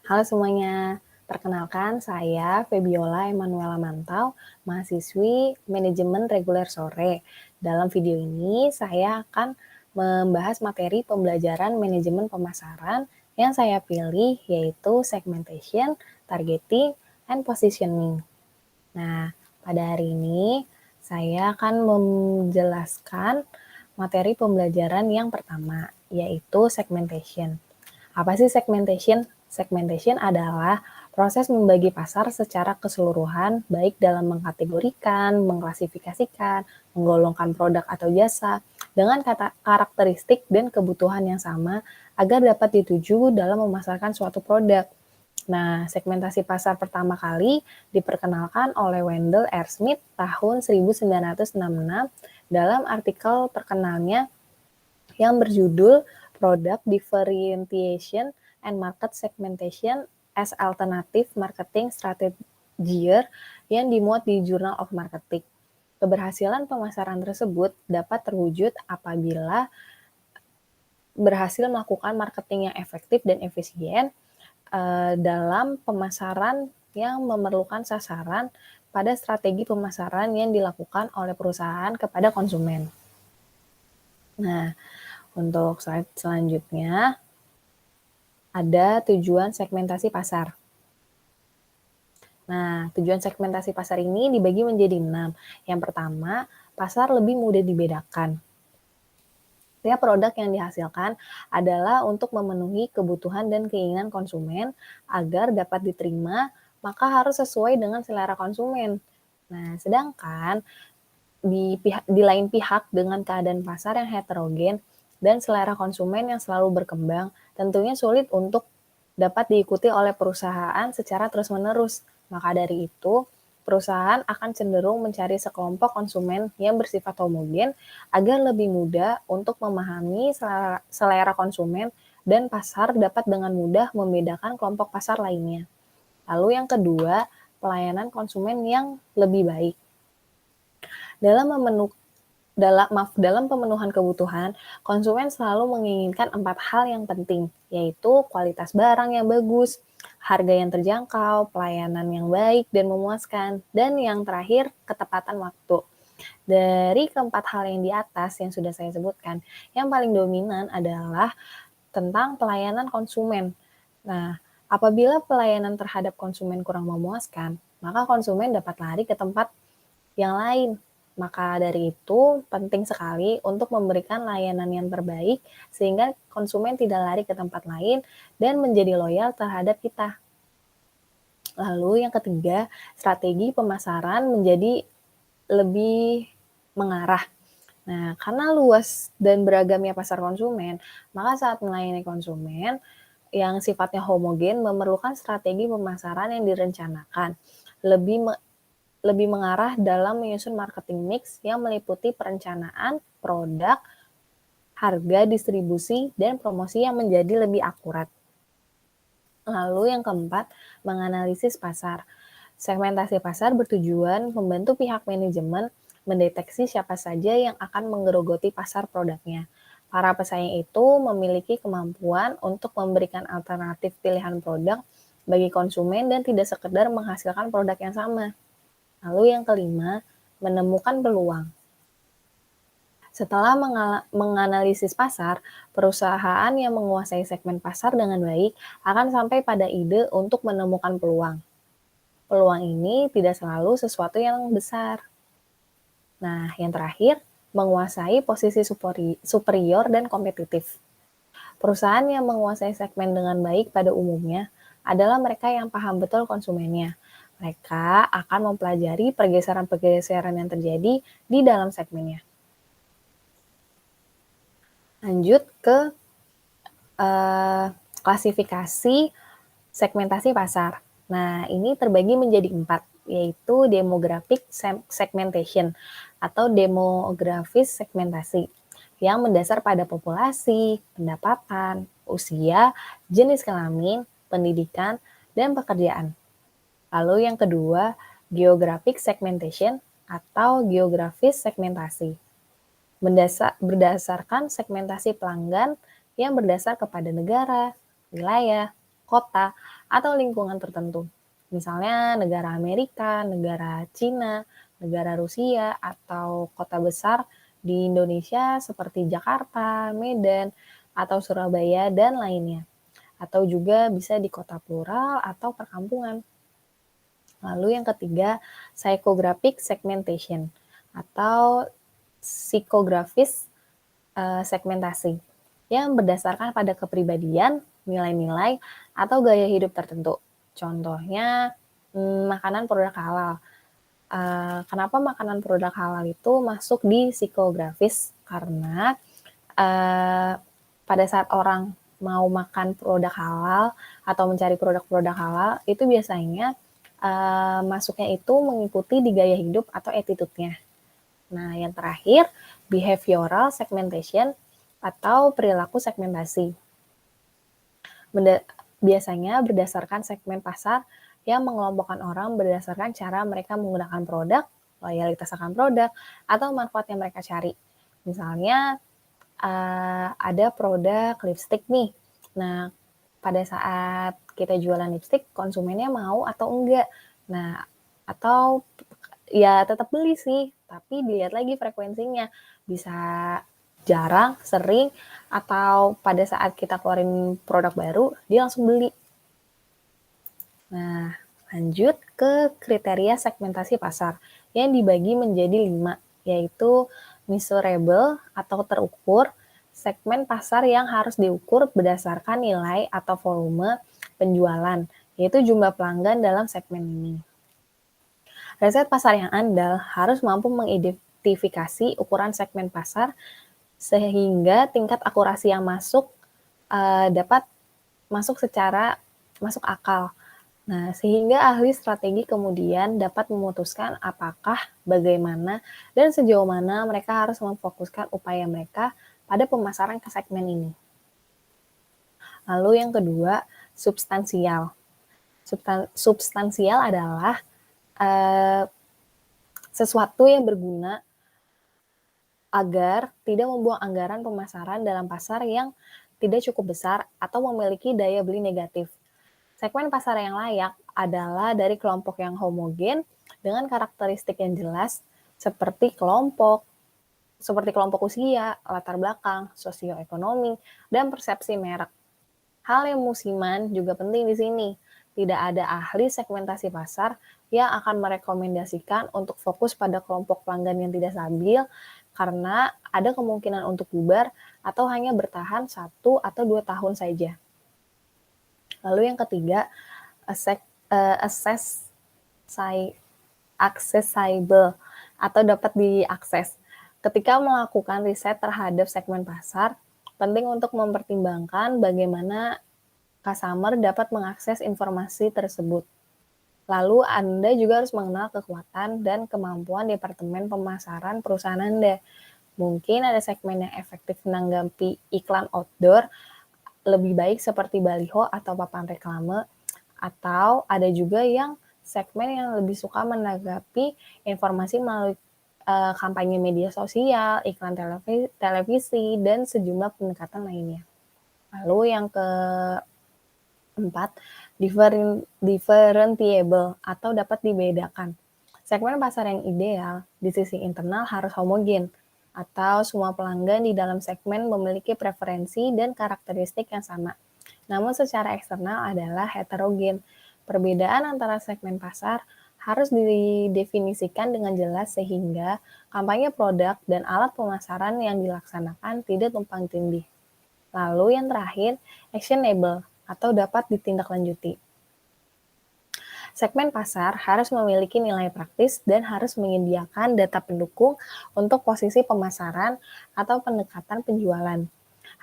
Halo semuanya, perkenalkan saya Febiola Emanuela Mantau, mahasiswi Manajemen Reguler Sore. Dalam video ini saya akan membahas materi pembelajaran manajemen pemasaran yang saya pilih yaitu segmentation, targeting, and positioning. Nah, pada hari ini saya akan menjelaskan materi pembelajaran yang pertama, yaitu segmentation. Apa sih segmentation? Segmentation adalah proses membagi pasar secara keseluruhan, baik dalam mengkategorikan, mengklasifikasikan, menggolongkan produk atau jasa, dengan karakteristik dan kebutuhan yang sama agar dapat dituju dalam memasarkan suatu produk. Nah, segmentasi pasar pertama kali diperkenalkan oleh Wendell R. Smith tahun 1966 dalam artikel terkenalnya yang berjudul Product Differentiation and Market Segmentation as Alternative Marketing Strategies yang dimuat di Journal of Marketing. Keberhasilan pemasaran tersebut dapat terwujud apabila berhasil melakukan marketing yang efektif dan efisien dalam pemasaran yang memerlukan sasaran pada strategi pemasaran yang dilakukan oleh perusahaan kepada konsumen. Nah, untuk slide selanjutnya, ada tujuan segmentasi pasar. Nah, tujuan segmentasi pasar ini dibagi menjadi 6. Yang pertama, pasar lebih mudah dibedakan. Setiap produk yang dihasilkan adalah untuk memenuhi kebutuhan dan keinginan konsumen agar dapat diterima, maka harus sesuai dengan selera konsumen. Nah, sedangkan di lain pihak dengan keadaan pasar yang heterogen dan selera konsumen yang selalu berkembang, tentunya sulit untuk dapat diikuti oleh perusahaan secara terus-menerus. Maka dari itu, perusahaan akan cenderung mencari sekelompok konsumen yang bersifat homogen agar lebih mudah untuk memahami selera konsumen dan pasar dapat dengan mudah membedakan kelompok pasar lainnya. Lalu yang kedua, pelayanan konsumen yang lebih baik. Dalam pemenuhan kebutuhan, konsumen selalu menginginkan 4 hal yang penting, yaitu kualitas barang yang bagus, harga yang terjangkau, pelayanan yang baik dan memuaskan, dan yang terakhir, ketepatan waktu. Dari keempat hal yang di atas yang sudah saya sebutkan, yang paling dominan adalah tentang pelayanan konsumen. Nah, apabila pelayanan terhadap konsumen kurang memuaskan, maka konsumen dapat lari ke tempat yang lain. Maka dari itu penting sekali untuk memberikan layanan yang terbaik sehingga konsumen tidak lari ke tempat lain dan menjadi loyal terhadap kita. Lalu yang ketiga, strategi pemasaran menjadi lebih mengarah. Nah, karena luas dan beragamnya pasar konsumen, maka saat melayani konsumen yang sifatnya homogen memerlukan strategi pemasaran yang direncanakan, lebih mengarah dalam menyusun marketing mix yang meliputi perencanaan, produk, harga, distribusi, dan promosi yang menjadi lebih akurat. Lalu yang keempat, menganalisis pasar. Segmentasi pasar bertujuan membantu pihak manajemen mendeteksi siapa saja yang akan menggerogoti pasar produknya. Para pesaing itu memiliki kemampuan untuk memberikan alternatif pilihan produk bagi konsumen dan tidak sekedar menghasilkan produk yang sama. Lalu yang kelima, menemukan peluang. Setelah menganalisis pasar, perusahaan yang menguasai segmen pasar dengan baik akan sampai pada ide untuk menemukan peluang. Peluang ini tidak selalu sesuatu yang besar. Nah, yang terakhir, menguasai posisi superior dan kompetitif. Perusahaan yang menguasai segmen dengan baik pada umumnya adalah mereka yang paham betul konsumennya. Mereka akan mempelajari pergeseran-pergeseran yang terjadi di dalam segmennya. Lanjut ke klasifikasi segmentasi pasar. Nah, ini terbagi menjadi 4, yaitu demographic segmentation atau demografis segmentasi yang mendasar pada populasi, pendapatan, usia, jenis kelamin, pendidikan, dan pekerjaan. Lalu yang kedua, geographic segmentation atau geografis segmentasi. Berdasarkan segmentasi pelanggan yang berdasar kepada negara, wilayah, kota, atau lingkungan tertentu. Misalnya negara Amerika, negara Cina, negara Rusia, atau kota besar di Indonesia seperti Jakarta, Medan, atau Surabaya, dan lainnya. Atau juga bisa di kota plural atau perkampungan. Lalu yang ketiga, psychographic segmentation atau psikografis segmentasi yang berdasarkan pada kepribadian, nilai-nilai, atau gaya hidup tertentu. Contohnya, makanan produk halal. Kenapa makanan produk halal itu masuk di psikografis? Karena pada saat orang mau makan produk halal atau mencari produk-produk halal, itu biasanya masuknya itu mengikuti di gaya hidup atau attitude-nya. Nah, yang terakhir, behavioral segmentation atau perilaku segmentasi. Biasanya berdasarkan segmen pasar yang mengelompokkan orang berdasarkan cara mereka menggunakan produk, loyalitas akan produk, atau manfaat yang mereka cari. Misalnya, ada produk lipstick nih. Nah, pada saat kita jualan lipstick, konsumennya mau atau enggak. Nah, atau ya tetap beli sih, tapi dilihat lagi frekuensinya. Bisa jarang, sering, atau pada saat kita keluarin produk baru, dia langsung beli. Nah, lanjut ke kriteria segmentasi pasar yang dibagi menjadi 5, yaitu measurable atau terukur, segmen pasar yang harus diukur berdasarkan nilai atau volume penjualan, yaitu jumlah pelanggan dalam segmen ini. Riset pasar yang andal harus mampu mengidentifikasi ukuran segmen pasar sehingga tingkat akurasi yang dapat masuk akal. Nah, sehingga ahli strategi kemudian dapat memutuskan apakah, bagaimana, dan sejauh mana mereka harus memfokuskan upaya mereka pada pemasaran ke segmen ini. Lalu yang kedua, substansial. Substansial adalah sesuatu yang berguna agar tidak membuang anggaran pemasaran dalam pasar yang tidak cukup besar atau memiliki daya beli negatif. Segmen pasar yang layak adalah dari kelompok yang homogen dengan karakteristik yang jelas seperti kelompok usia, latar belakang, sosioekonomi, dan persepsi merek. Hal yang musiman juga penting di sini. Tidak ada ahli segmentasi pasar yang akan merekomendasikan untuk fokus pada kelompok pelanggan yang tidak stabil karena ada kemungkinan untuk bubar atau hanya bertahan 1 atau 2 tahun saja. Lalu yang ketiga, accessible atau dapat diakses. Ketika melakukan riset terhadap segmen pasar, penting untuk mempertimbangkan bagaimana customer dapat mengakses informasi tersebut. Lalu Anda juga harus mengenal kekuatan dan kemampuan departemen pemasaran perusahaan Anda. Mungkin ada segmen yang efektif menanggapi iklan outdoor, lebih baik seperti baliho atau papan reklame, atau ada juga yang segmen yang lebih suka menanggapi informasi melalui kampanye media sosial, iklan televisi, dan sejumlah pendekatan lainnya. Lalu yang keempat, differentiable atau dapat dibedakan. Segmen pasar yang ideal di sisi internal harus homogen, atau semua pelanggan di dalam segmen memiliki preferensi dan karakteristik yang sama. Namun secara eksternal adalah heterogen. Perbedaan antara segmen pasar harus didefinisikan dengan jelas sehingga kampanye produk dan alat pemasaran yang dilaksanakan tidak tumpang tindih. Lalu yang terakhir, actionable atau dapat ditindaklanjuti. Segmen pasar harus memiliki nilai praktis dan harus menyediakan data pendukung untuk posisi pemasaran atau pendekatan penjualan.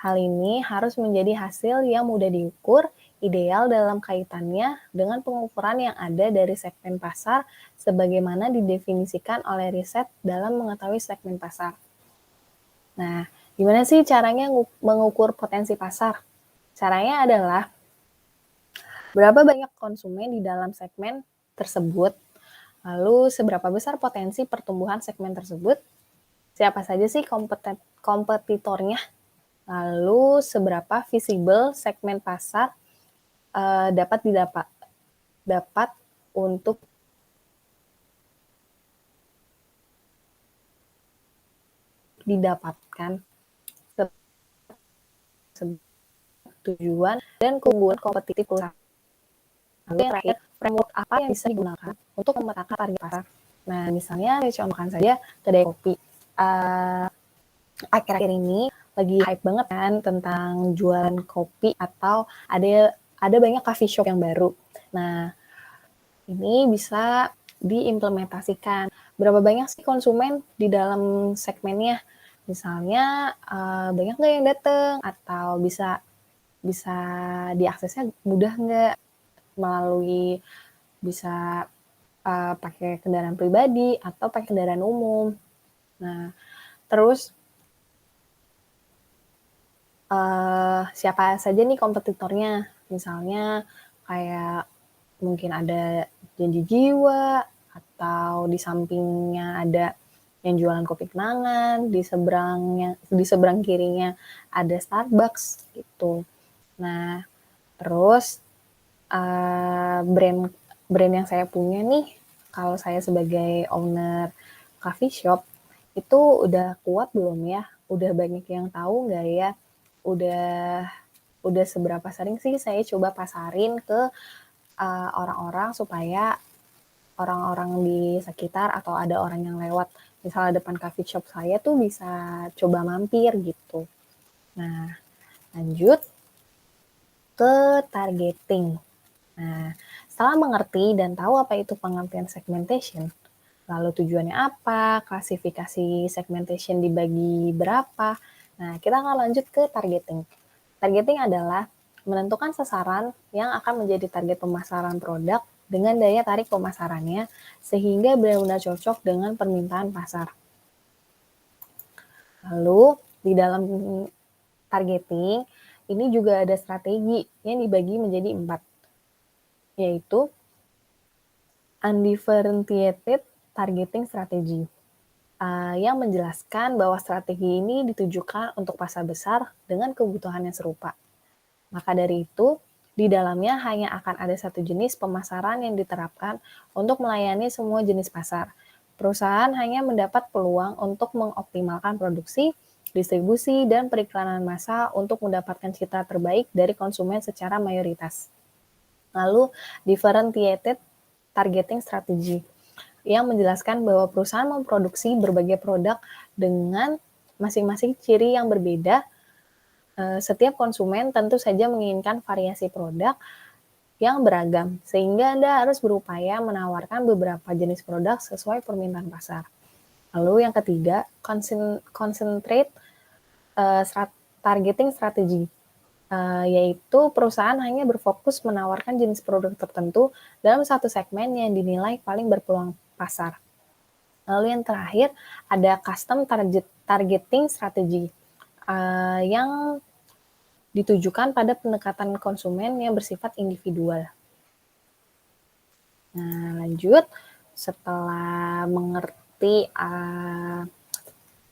Hal ini harus menjadi hasil yang mudah diukur, ideal dalam kaitannya dengan pengukuran yang ada dari segmen pasar sebagaimana didefinisikan oleh riset dalam mengetahui segmen pasar. Nah, gimana sih caranya mengukur potensi pasar? Caranya adalah berapa banyak konsumen di dalam segmen tersebut, lalu seberapa besar potensi pertumbuhan segmen tersebut, siapa saja sih kompetitornya, lalu seberapa visible segmen pasar dapat untuk didapatkan tujuan dan keunggulan kompetitif perusahaan. Lalu yang terakhir, framework apa yang bisa digunakan untuk memetakan target pasar. Nah, misalnya contohkan saja kedai kopi. Akhir-akhir ini lagi hype banget kan tentang jualan kopi atau ada banyak coffee shop yang baru. Nah, ini bisa diimplementasikan. Berapa banyak sih konsumen di dalam segmennya? Misalnya banyak nggak yang datang atau bisa diaksesnya mudah nggak melalui bisa pakai kendaraan pribadi atau pakai kendaraan umum. Nah, terus siapa saja nih kompetitornya? Misalnya kayak mungkin ada Janji Jiwa atau di sampingnya ada yang jualan kopi kenangan, di seberang kirinya ada Starbucks gitu. Nah, terus brand yang saya punya nih, kalau saya sebagai owner coffee shop, itu udah kuat belum ya? Udah banyak yang tahu nggak ya? Udah seberapa sering sih saya coba pasarin ke orang-orang supaya orang-orang di sekitar atau ada orang yang lewat misalnya depan coffee shop saya tuh bisa coba mampir gitu. Nah, lanjut ke targeting. Nah, setelah mengerti dan tahu apa itu pengertian segmentation, lalu tujuannya apa, klasifikasi segmentation dibagi berapa. Nah, kita akan lanjut ke targeting. Targeting adalah menentukan sasaran yang akan menjadi target pemasaran produk dengan daya tarik pemasarannya sehingga benar-benar cocok dengan permintaan pasar. Lalu di dalam targeting ini juga ada strategi yang dibagi menjadi 4, yaitu undifferentiated targeting strategy, yang menjelaskan bahwa strategi ini ditujukan untuk pasar besar dengan kebutuhan yang serupa. Maka dari itu, di dalamnya hanya akan ada satu jenis pemasaran yang diterapkan untuk melayani semua jenis pasar. Perusahaan hanya mendapat peluang untuk mengoptimalkan produksi, distribusi, dan periklanan massa untuk mendapatkan citra terbaik dari konsumen secara mayoritas. Lalu, differentiated targeting strategy yang menjelaskan bahwa perusahaan memproduksi berbagai produk dengan masing-masing ciri yang berbeda. Setiap konsumen tentu saja menginginkan variasi produk yang beragam, sehingga Anda harus berupaya menawarkan beberapa jenis produk sesuai permintaan pasar. Lalu yang ketiga, concentrate targeting strategy, yaitu perusahaan hanya berfokus menawarkan jenis produk tertentu dalam satu segmen yang dinilai paling berpeluang pasar. Lalu yang terakhir, ada custom targeting strategy, yang ditujukan pada pendekatan konsumen yang bersifat individual. Nah, lanjut. Setelah mengerti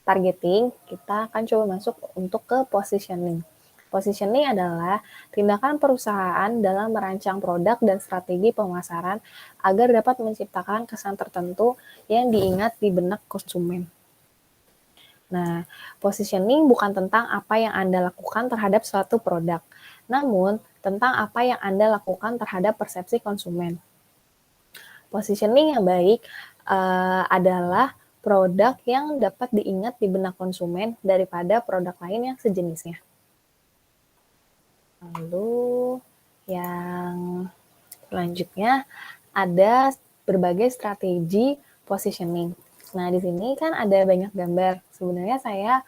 targeting, kita akan coba masuk untuk ke positioning. Positioning adalah tindakan perusahaan dalam merancang produk dan strategi pemasaran agar dapat menciptakan kesan tertentu yang diingat di benak konsumen. Nah, positioning bukan tentang apa yang Anda lakukan terhadap suatu produk, namun tentang apa yang Anda lakukan terhadap persepsi konsumen. Positioning yang baik adalah produk yang dapat diingat di benak konsumen daripada produk lain yang sejenisnya. Lalu yang selanjutnya ada berbagai strategi positioning. Nah, di sini kan ada banyak gambar. Sebenarnya saya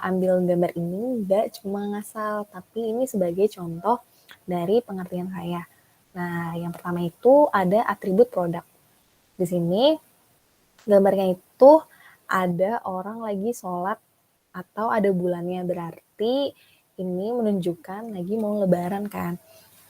ambil gambar ini nggak cuma ngasal, tapi ini sebagai contoh dari pengertian saya. Nah, yang pertama itu ada atribut produk. Di sini gambarnya itu ada orang lagi sholat atau ada bulannya, berarti ini menunjukkan lagi mau lebaran kan.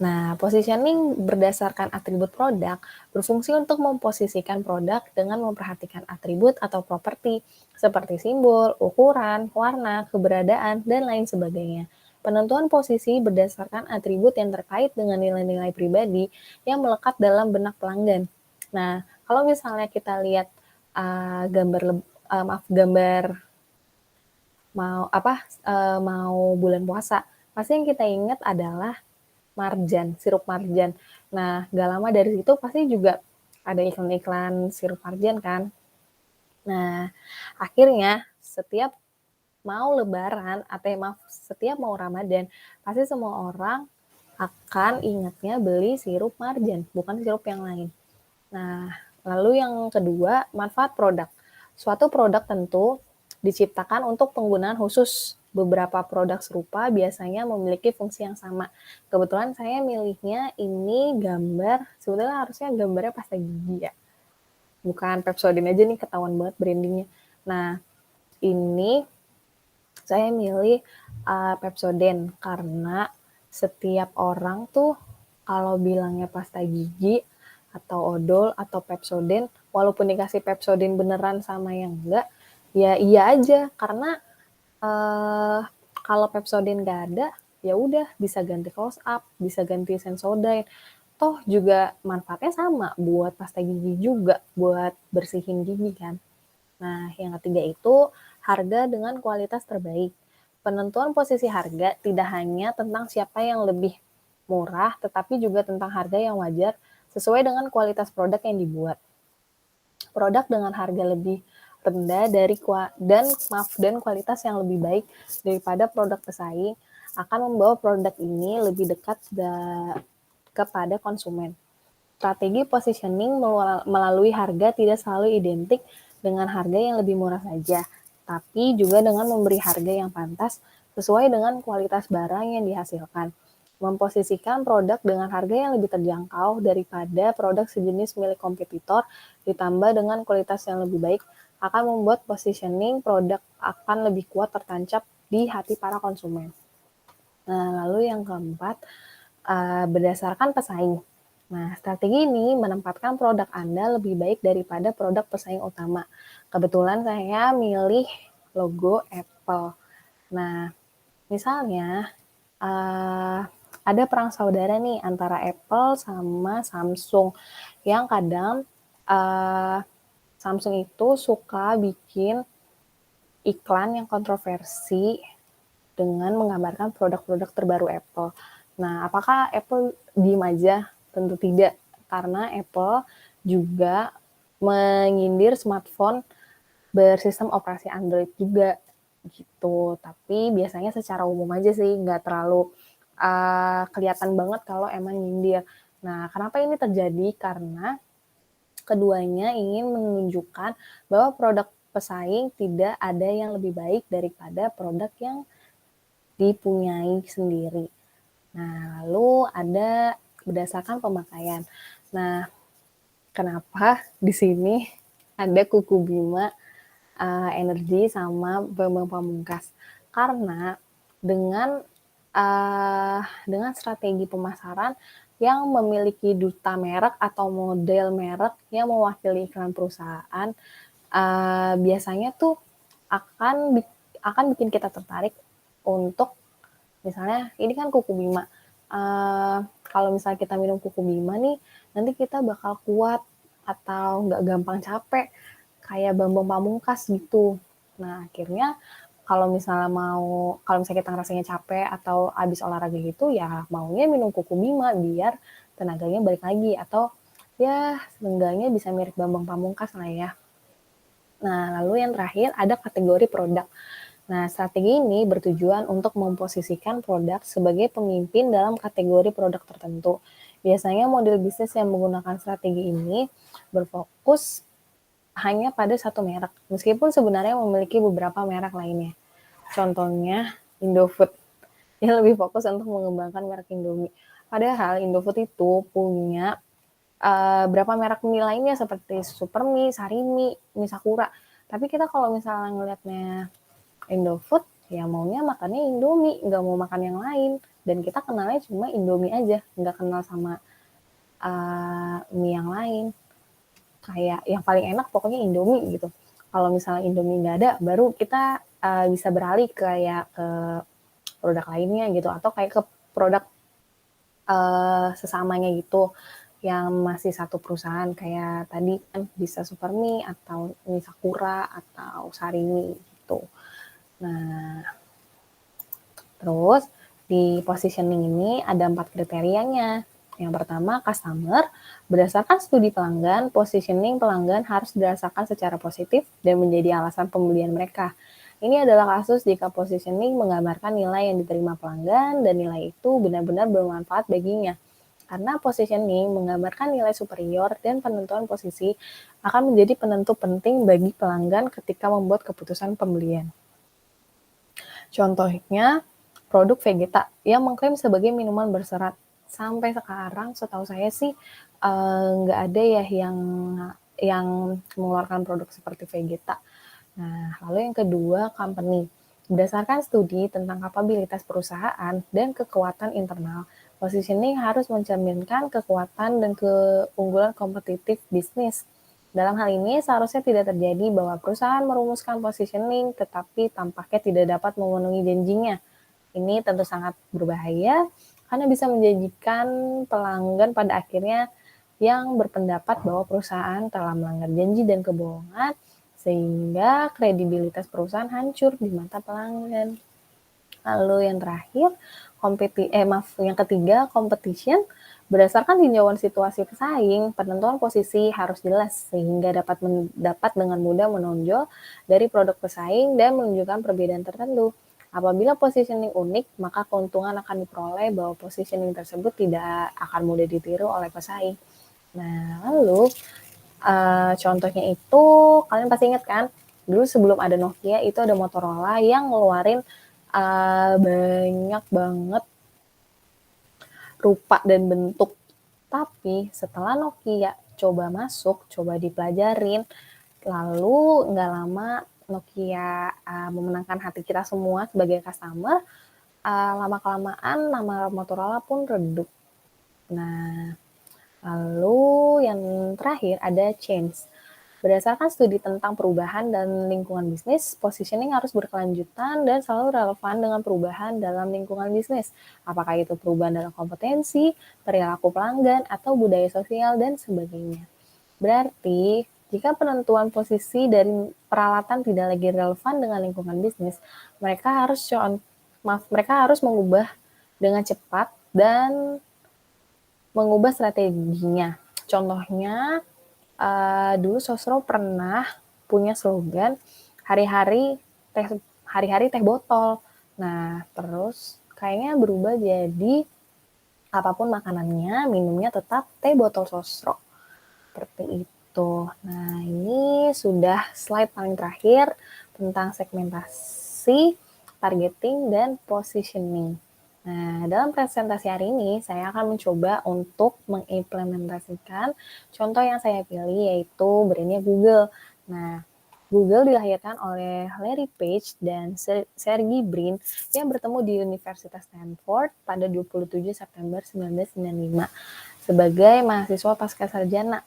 Nah, positioning berdasarkan atribut produk berfungsi untuk memposisikan produk dengan memperhatikan atribut atau properti seperti simbol, ukuran, warna, keberadaan, dan lain sebagainya. Penentuan posisi berdasarkan atribut yang terkait dengan nilai-nilai pribadi yang melekat dalam benak pelanggan. Nah, kalau misalnya kita lihat gambar mau bulan puasa, pasti yang kita ingat adalah marjan, sirup marjan. Nah, gak lama dari situ pasti juga ada iklan-iklan sirup marjan kan. Nah, akhirnya setiap mau lebaran setiap mau Ramadan, pasti semua orang akan ingatnya beli sirup marjan, bukan sirup yang lain. Nah, lalu yang kedua, manfaat produk. Suatu produk tentu diciptakan untuk penggunaan khusus. Beberapa produk serupa biasanya memiliki fungsi yang sama. Kebetulan saya milihnya ini sebetulnya harusnya gambarnya pasta gigi ya. Bukan Pepsodent aja nih, ketahuan banget brandingnya. Nah, ini saya milih Pepsodent karena setiap orang tuh kalau bilangnya pasta gigi atau odol atau Pepsodent, walaupun dikasih Pepsodent beneran sama yang enggak, ya iya aja karena kalau Pepsodent nggak ada, ya udah bisa ganti Close Up, bisa ganti Sensodyne. Toh juga manfaatnya sama buat pasta gigi juga, buat bersihin gigi kan. Nah, yang ketiga itu harga dengan kualitas terbaik. Penentuan posisi harga tidak hanya tentang siapa yang lebih murah, tetapi juga tentang harga yang wajar sesuai dengan kualitas produk yang dibuat. Produk dengan harga lebih rendah dan kualitas yang lebih baik daripada produk pesaing akan membawa produk ini lebih dekat kepada konsumen. Strategi positioning melalui harga tidak selalu identik dengan harga yang lebih murah saja, tapi juga dengan memberi harga yang pantas sesuai dengan kualitas barang yang dihasilkan. Memposisikan produk dengan harga yang lebih terjangkau daripada produk sejenis milik kompetitor ditambah dengan kualitas yang lebih baik akan membuat positioning produk akan lebih kuat tertancap di hati para konsumen. Nah, lalu yang keempat, berdasarkan pesaing. Nah, strategi ini menempatkan produk Anda lebih baik daripada produk pesaing utama. Kebetulan saya milih logo Apple. Nah, misalnya ada perang saudara nih antara Apple sama Samsung yang kadang Samsung itu suka bikin iklan yang kontroversi dengan menggambarkan produk-produk terbaru Apple. Nah, apakah Apple diem aja? Tentu tidak, karena Apple juga menyindir smartphone bersistem operasi Android juga gitu. Tapi biasanya secara umum aja sih, nggak terlalu kelihatan banget kalau emang nyindir. Nah, kenapa ini terjadi? Karena keduanya ingin menunjukkan bahwa produk pesaing tidak ada yang lebih baik daripada produk yang dipunyai sendiri. Nah, lalu ada berdasarkan pemakaian. Nah, kenapa di sini ada Kuku Bima, Energi sama Bambang Pamungkas? Karena dengan strategi pemasaran yang memiliki duta merek atau model merek yang mewakili iklan perusahaan, biasanya tuh akan bikin kita tertarik untuk misalnya ini kan Kuku Bima. Kalau misalnya kita minum Kuku Bima nih, nanti kita bakal kuat atau nggak gampang capek kayak Bambang Pamungkas gitu. Nah, akhirnya kalau misalnya kita ngerasanya capek atau habis olahraga gitu, ya maunya minum Kuku Bima biar tenaganya balik lagi atau ya seenggaknya bisa mirip Bambang Pamungkas lah ya. Nah, lalu yang terakhir ada kategori produk. Nah, strategi ini bertujuan untuk memposisikan produk sebagai pemimpin dalam kategori produk tertentu. Biasanya model bisnis yang menggunakan strategi ini berfokus hanya pada satu merek, meskipun sebenarnya memiliki beberapa merek lainnya. Contohnya Indofood, yang lebih fokus untuk mengembangkan merek Indomie. Padahal Indofood itu punya berapa merek mie lainnya seperti Supermie, Sarimi, Mie Sakura. Tapi kita kalau misalnya ngelihatnya Indofood, ya maunya makannya Indomie, nggak mau makan yang lain. Dan kita kenalnya cuma Indomie aja, nggak kenal sama mie yang lain. Kayak yang paling enak pokoknya Indomie gitu. Kalau misalnya Indomie nggak ada, baru kita bisa beralih kayak ke produk lainnya gitu, atau kayak ke produk sesamanya gitu yang masih satu perusahaan, kayak tadi kan bisa Supermi atau Sakura atau Sarimi gitu. Nah, terus di positioning ini ada 4 kriterianya. Yang pertama, customer. Berdasarkan studi pelanggan, positioning pelanggan harus dirasakan secara positif dan menjadi alasan pembelian mereka. Ini adalah kasus jika positioning menggambarkan nilai yang diterima pelanggan dan nilai itu benar-benar bermanfaat baginya. Karena positioning menggambarkan nilai superior dan penentuan posisi akan menjadi penentu penting bagi pelanggan ketika membuat keputusan pembelian. Contohnya, produk Vegeta yang mengklaim sebagai minuman berserat. Sampai sekarang setahu saya sih nggak ada ya yang mengeluarkan produk seperti Vegeta. Nah, lalu yang kedua, company. Berdasarkan studi tentang kapabilitas perusahaan dan kekuatan internal, positioning harus mencerminkan kekuatan dan keunggulan kompetitif bisnis. Dalam hal ini, seharusnya tidak terjadi bahwa perusahaan merumuskan positioning tetapi tampaknya tidak dapat memenuhi janjinya. Ini tentu sangat berbahaya karena bisa menjanjikan pelanggan pada akhirnya yang berpendapat bahwa perusahaan telah melanggar janji dan kebohongan, sehingga kredibilitas perusahaan hancur di mata pelanggan. Lalu yang terakhir, yang ketiga, competition. Berdasarkan tinjauan situasi pesaing, penentuan posisi harus jelas sehingga dapat dengan mudah menonjol dari produk pesaing dan menunjukkan perbedaan tertentu. Apabila positioning unik, maka keuntungan akan diperoleh bahwa positioning tersebut tidak akan mudah ditiru oleh pesaing. Nah, lalu contohnya itu kalian pasti ingat kan, dulu sebelum ada Nokia itu ada Motorola yang ngeluarin banyak banget rupa dan bentuk. Tapi setelah Nokia coba masuk, coba dipelajarin, lalu nggak lama Nokia memenangkan hati kita semua sebagai customer, lama-kelamaan nama Motorola pun redup. Nah, lalu yang terakhir ada change. Berdasarkan studi tentang perubahan dan lingkungan bisnis, positioning harus berkelanjutan dan selalu relevan dengan perubahan dalam lingkungan bisnis. Apakah itu perubahan dalam kompetensi, perilaku pelanggan, atau budaya sosial, dan sebagainya. Berarti, jika penentuan posisi dari peralatan tidak lagi relevan dengan lingkungan bisnis, mereka harus mengubah dengan cepat dan mengubah strateginya. Contohnya, dulu Sosro pernah punya slogan hari-hari teh botol. Nah, terus kayaknya berubah jadi apapun makanannya, minumnya tetap teh botol Sosro. Seperti itu. Nah, ini sudah slide paling terakhir tentang segmentasi, targeting, dan positioning. Nah, dalam presentasi hari ini, saya akan mencoba untuk mengimplementasikan contoh yang saya pilih, yaitu brandnya Google. Nah, Google dilahirkan oleh Larry Page dan Sergey Brin yang bertemu di Universitas Stanford pada 27 September 1995 sebagai mahasiswa pascasarjana.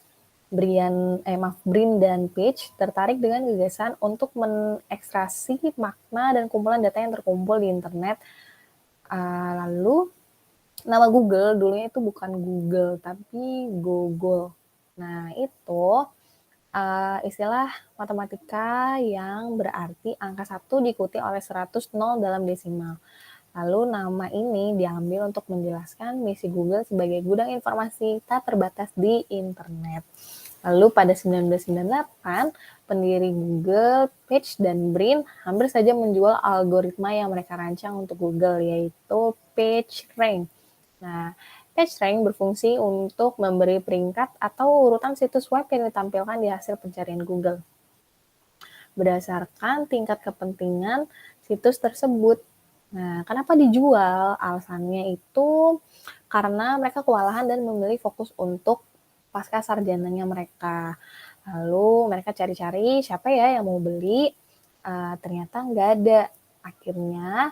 Brin dan Page tertarik dengan gagasan untuk mengekstraksi makna dan kumpulan data yang terkumpul di internet. Lalu nama Google dulunya itu bukan Google tapi Google. Nah, itu istilah matematika yang berarti angka 1 diikuti oleh 100 nol dalam desimal. Lalu nama ini diambil untuk menjelaskan misi Google sebagai gudang informasi tak terbatas di internet. Lalu pada 1998, pendiri Google, Page dan Brin hampir saja menjual algoritma yang mereka rancang untuk Google, yaitu PageRank. Nah, PageRank berfungsi untuk memberi peringkat atau urutan situs web yang ditampilkan di hasil pencarian Google berdasarkan tingkat kepentingan situs tersebut. Nah, kenapa dijual? Alasannya itu karena mereka kewalahan dan memilih fokus untuk pasca sarjananya mereka. Lalu mereka cari-cari siapa ya yang mau beli, ternyata nggak ada. Akhirnya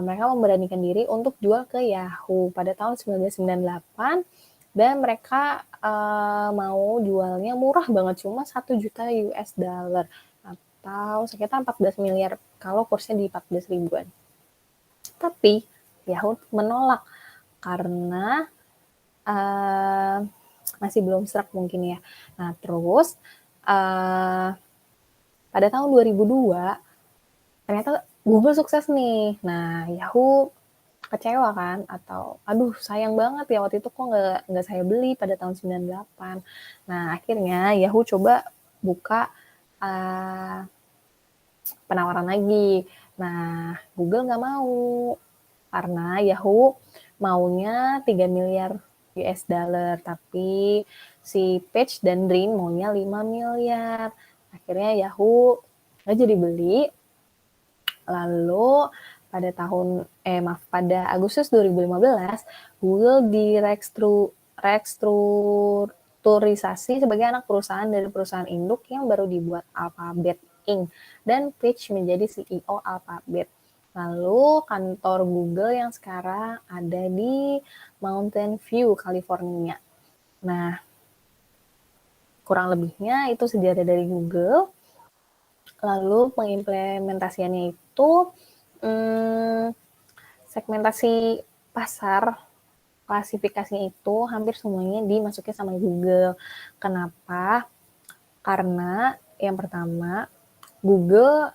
mereka memberanikan diri untuk jual ke Yahoo pada tahun 1998 dan mereka mau jualnya murah banget, cuma 1 juta US dollar atau sekitar 14 miliar kalau kursnya di 14 ribuan. Tapi Yahoo menolak karena masih belum sreg mungkin ya. Nah terus pada tahun 2002 ternyata Google sukses nih. Nah Yahoo kecewa kan, atau aduh sayang banget ya waktu itu kok nggak saya beli pada tahun 98. Nah akhirnya Yahoo coba buka penawaran lagi. Nah Google nggak mau karena Yahoo maunya 3 miliar US dollar, tapi si Page dan Brin maunya 5 miliar. Akhirnya Yahoo nggak jadi beli. Lalu pada Agustus 2015 Google restrukturisasi sebagai anak perusahaan dari perusahaan induk yang baru dibuat, Alphabet Inc. Dan Page menjadi CEO Alphabet. Lalu kantor Google yang sekarang ada di Mountain View, California. Nah, kurang lebihnya itu sejarah dari Google. Lalu pengimplementasiannya itu segmentasi pasar, klasifikasinya itu hampir semuanya dimasukin sama Google. Kenapa? Karena yang pertama, Google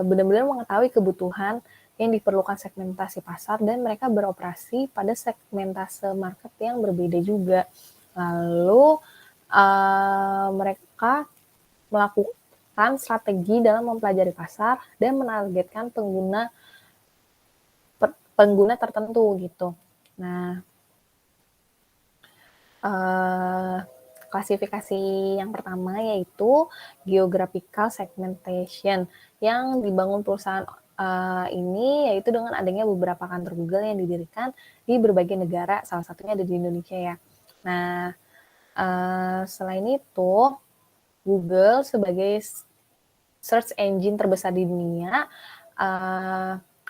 benar-benar mengetahui kebutuhan yang diperlukan segmentasi pasar dan mereka beroperasi pada segmentase market yang berbeda juga. Lalu mereka melakukan strategi dalam mempelajari pasar dan menargetkan pengguna tertentu gitu. Nah, klasifikasi yang pertama yaitu geographical segmentation yang dibangun perusahaan ini yaitu dengan adanya beberapa kantor Google yang didirikan di berbagai negara, salah satunya ada di Indonesia ya. Nah, selain itu Google sebagai search engine terbesar di dunia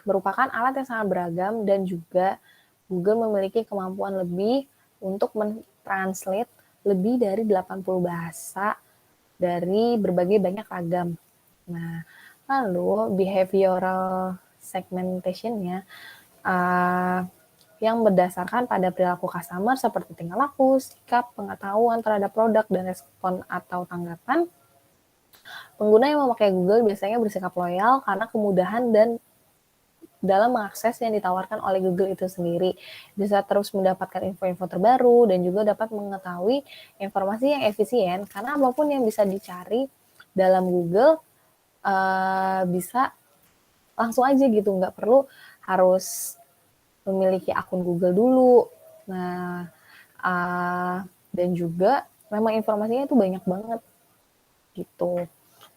merupakan alat yang sangat beragam dan juga Google memiliki kemampuan lebih untuk mentranslate lebih dari 80 bahasa dari berbagai banyak ragam. Nah, lalu behavioral segmentation-nya yang berdasarkan pada perilaku customer seperti tingkah laku, sikap, pengetahuan terhadap produk, dan respon atau tanggapan. Pengguna yang memakai Google biasanya bersikap loyal karena kemudahan dan dalam mengakses yang ditawarkan oleh Google itu sendiri. Bisa terus mendapatkan info-info terbaru dan juga dapat mengetahui informasi yang efisien karena apapun yang bisa dicari dalam Google bisa langsung aja gitu, nggak perlu harus memiliki akun Google dulu. Nah, dan juga memang informasinya itu banyak banget gitu.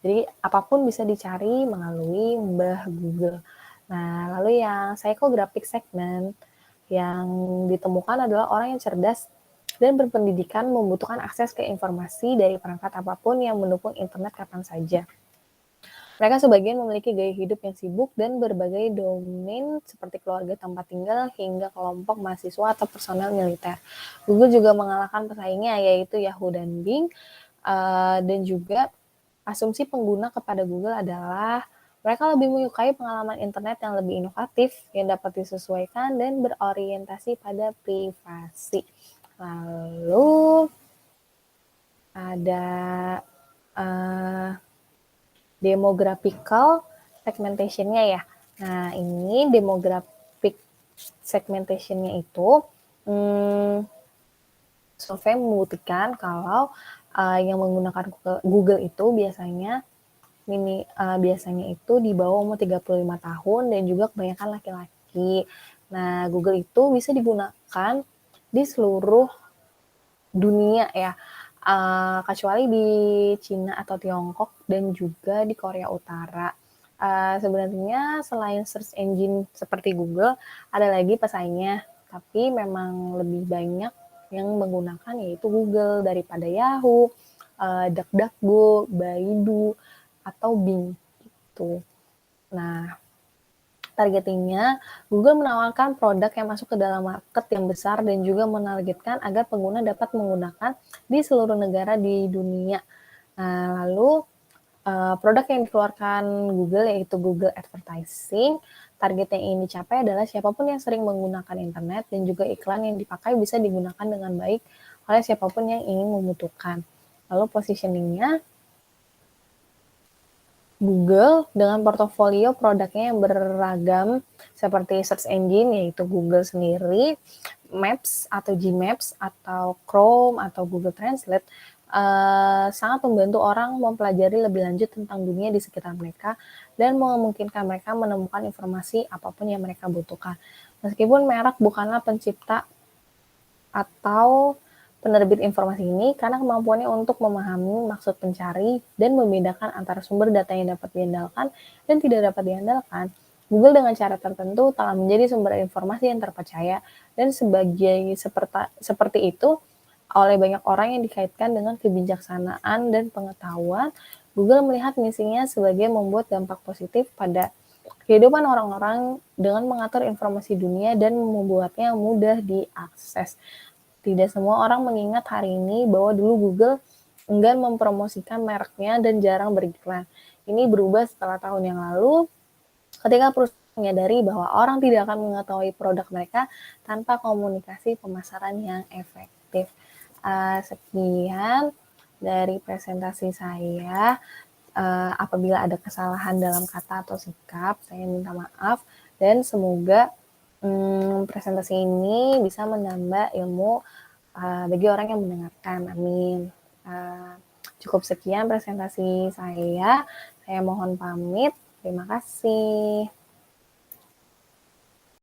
Jadi apapun bisa dicari melalui Mbah Google. Nah, lalu yang psychographic segment yang ditemukan adalah orang yang cerdas dan berpendidikan membutuhkan akses ke informasi dari perangkat apapun yang mendukung internet kapan saja. Mereka sebagian memiliki gaya hidup yang sibuk dan berbagai domain seperti keluarga, tempat tinggal, hingga kelompok mahasiswa atau personel militer. Google juga mengalahkan pesaingnya yaitu Yahoo dan Bing, dan juga asumsi pengguna kepada Google adalah mereka lebih menyukai pengalaman internet yang lebih inovatif, yang dapat disesuaikan dan berorientasi pada privasi. Lalu ada demographical segmentation-nya ya. Nah, ini demographic segmentation-nya itu survei membuktikan kalau yang menggunakan Google itu biasanya itu di bawah umur 35 tahun dan juga kebanyakan laki-laki. Nah, Google itu bisa digunakan di seluruh dunia ya, kecuali di Cina atau Tiongkok dan juga di Korea Utara. Sebenarnya selain search engine seperti Google, ada lagi pesaingnya, tapi memang lebih banyak yang menggunakan yaitu Google daripada Yahoo, DuckDuckGo, Baidu, atau Bing gitu. Nah, targetingnya Google menawarkan produk yang masuk ke dalam market yang besar dan juga menargetkan agar pengguna dapat menggunakan di seluruh negara di dunia. Lalu produk yang dikeluarkan Google yaitu Google Advertising Target yang ingin dicapai adalah siapapun yang sering menggunakan internet dan juga iklan yang dipakai bisa digunakan dengan baik oleh siapapun yang ingin membutuhkan. Lalu positioningnya, Google dengan portofolio produknya yang beragam seperti search engine yaitu Google sendiri, Maps atau Gmaps atau Chrome atau Google Translate sangat membantu orang mempelajari lebih lanjut tentang dunia di sekitar mereka dan memungkinkan mereka menemukan informasi apapun yang mereka butuhkan. Meskipun merek bukanlah pencipta atau penerbit informasi ini, karena kemampuannya untuk memahami maksud pencari dan membedakan antara sumber data yang dapat diandalkan dan tidak dapat diandalkan, Google dengan cara tertentu telah menjadi sumber informasi yang terpercaya dan seperti itu oleh banyak orang yang dikaitkan dengan kebijaksanaan dan pengetahuan. Google melihat misinya sebagai membuat dampak positif pada kehidupan orang-orang dengan mengatur informasi dunia dan membuatnya mudah diakses. Tidak semua orang mengingat hari ini bahwa dulu Google enggan mempromosikan mereknya dan jarang beriklan. Ini berubah setelah tahun yang lalu ketika perusahaan menyadari bahwa orang tidak akan mengetahui produk mereka tanpa komunikasi pemasaran yang efektif. Sekian dari presentasi saya. Apabila ada kesalahan dalam kata atau sikap, saya minta maaf dan semoga presentasi ini bisa menambah ilmu bagi orang yang mendengarkan. Amin. Cukup sekian presentasi saya. Saya mohon pamit. Terima kasih.